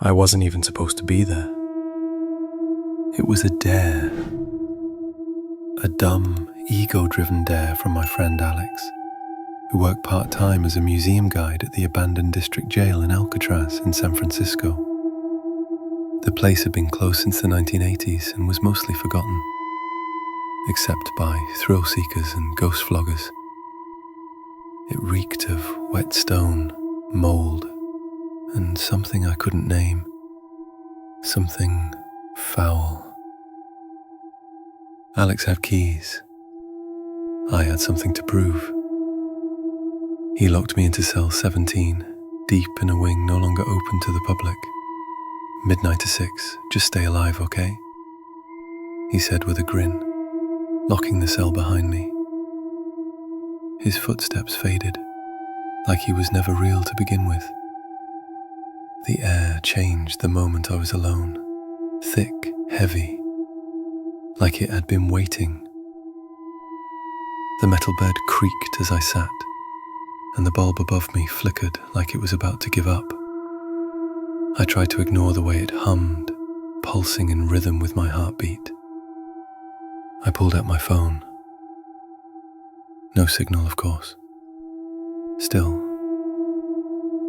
I wasn't even supposed to be there. It was a dare. A dumb, ego-driven dare from my friend Alex, who worked part-time as a museum guide at the abandoned district jail in Alcatraz in San Francisco. The place had been closed since the 1980s and was mostly forgotten, except by thrill-seekers and ghost floggers. It reeked of wet stone, mold, and something I couldn't name. Something foul. Alex had keys. I had something to prove. He locked me into cell 17, deep in a wing no longer open to the public. Midnight to 6, just stay alive, okay? He said with a grin, locking the cell behind me. His footsteps faded, like he was never real to begin with. The air changed the moment I was alone, thick, heavy, like it had been waiting. The metal bed creaked as I sat, and the bulb above me flickered like it was about to give up. I tried to ignore the way it hummed, pulsing in rhythm with my heartbeat. I pulled out my phone. No signal, of course. Still,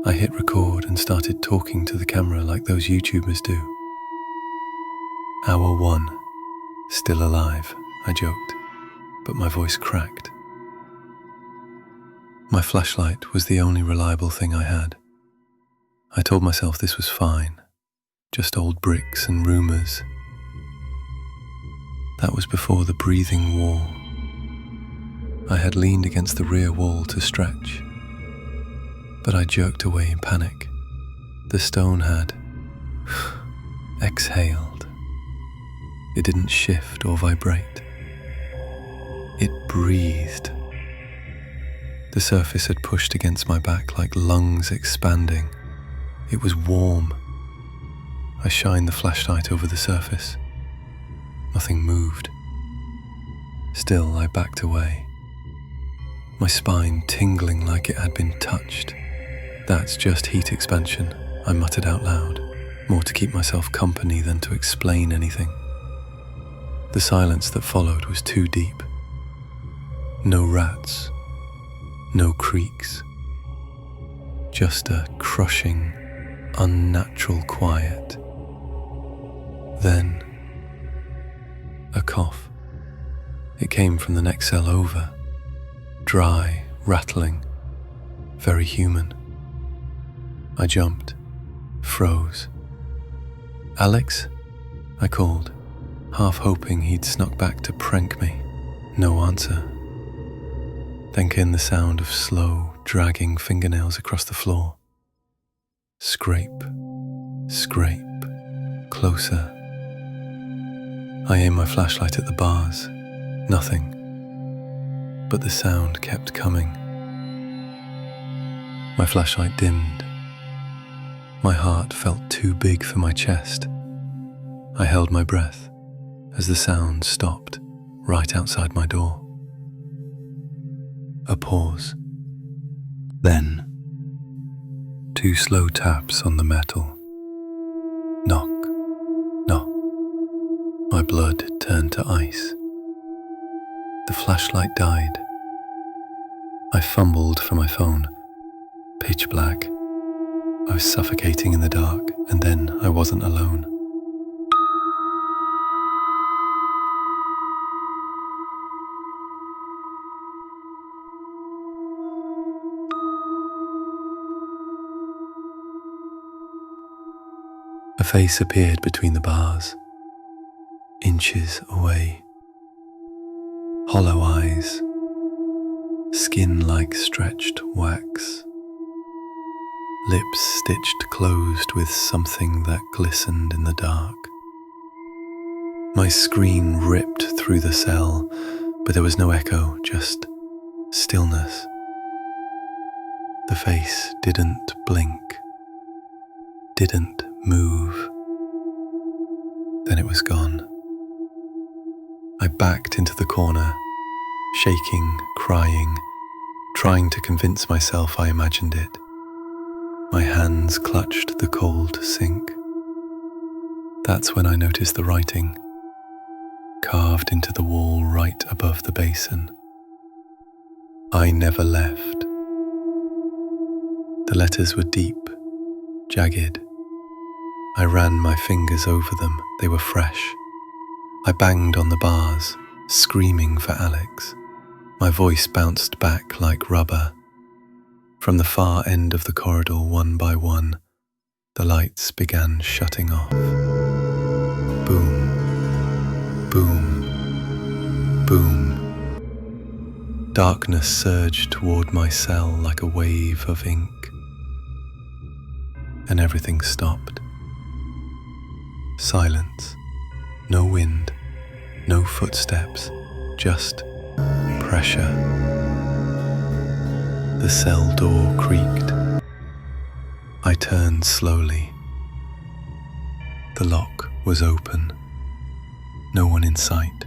I hit record and started talking to the camera like those YouTubers do. Hour 1, still alive, I joked, but my voice cracked. My flashlight was the only reliable thing I had. I told myself this was fine, just old bricks and rumors. That was before the breathing wall. I had leaned against the rear wall to stretch, but I jerked away in panic. The stone had exhaled. It didn't shift or vibrate. It breathed. The surface had pushed against my back like lungs expanding. It was warm. I shined the flashlight over the surface. Nothing moved. Still, I backed away, my spine tingling like it had been touched. That's just heat expansion, I muttered out loud, more to keep myself company than to explain anything. The silence that followed was too deep. No rats, no creaks, just a crushing, unnatural quiet. Then, a cough. It came from the next cell over, dry, rattling, very human. I jumped, froze. "Alex?" I called, half hoping he'd snuck back to prank me. No answer. Then came the sound of slow, dragging fingernails across the floor. Scrape, scrape, closer. I aimed my flashlight at the bars. Nothing. But the sound kept coming. My flashlight dimmed. My heart felt too big for my chest. I held my breath as the sound stopped right outside my door. A pause. Then, 2 slow taps on the metal. Knock, knock. My blood turned to ice. The flashlight died. I fumbled for my phone. Pitch black. I was suffocating in the dark, and then I wasn't alone. A face appeared between the bars, inches away. Hollow eyes, skin like stretched wax, lips stitched closed with something that glistened in the dark. My screen ripped through the cell, but there was no echo, just stillness. The face didn't blink, didn't move. Then it was gone. I backed into the corner, shaking, crying, trying to convince myself I imagined it. My hands clutched the cold sink. That's when I noticed the writing, carved into the wall right above the basin. I never left. The letters were deep, jagged. I ran my fingers over them, they were fresh. I banged on the bars, screaming for Alex. My voice bounced back like rubber. From the far end of the corridor, one by one, the lights began shutting off. Boom, boom, boom. Darkness surged toward my cell like a wave of ink. And everything stopped. Silence. No wind. No footsteps. Just pressure. The cell door creaked. I turned slowly. The lock was open. No one in sight.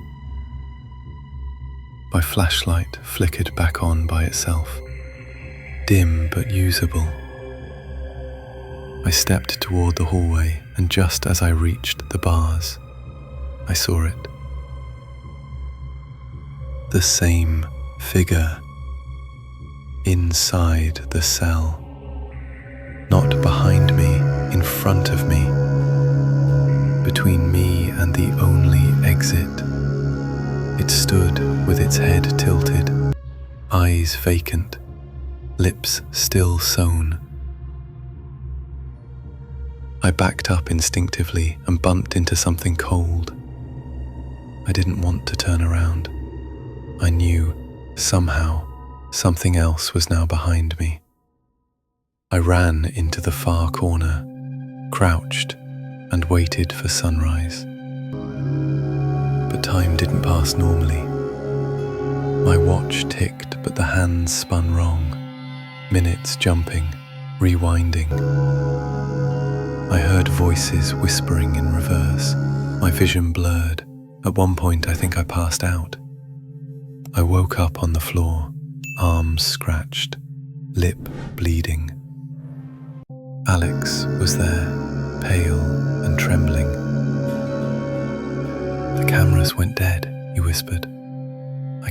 My flashlight flickered back on by itself, dim but usable. I stepped toward the hallway, and just as I reached the bars, I saw it. The same figure inside the cell, not behind me, in front of me, between me and the only exit. It stood with its head tilted, eyes vacant, lips still sewn. I backed up instinctively and bumped into something cold. I didn't want to turn around. I knew, somehow, something else was now behind me. I ran into the far corner, crouched, and waited for sunrise. But time didn't pass normally. My watch ticked, but the hands spun wrong, minutes jumping, rewinding. I heard voices whispering in reverse. My vision blurred. At one point, I think I passed out. I woke up on the floor, arms scratched, lip bleeding. Alex was there, pale and trembling. "The cameras went dead," he whispered. I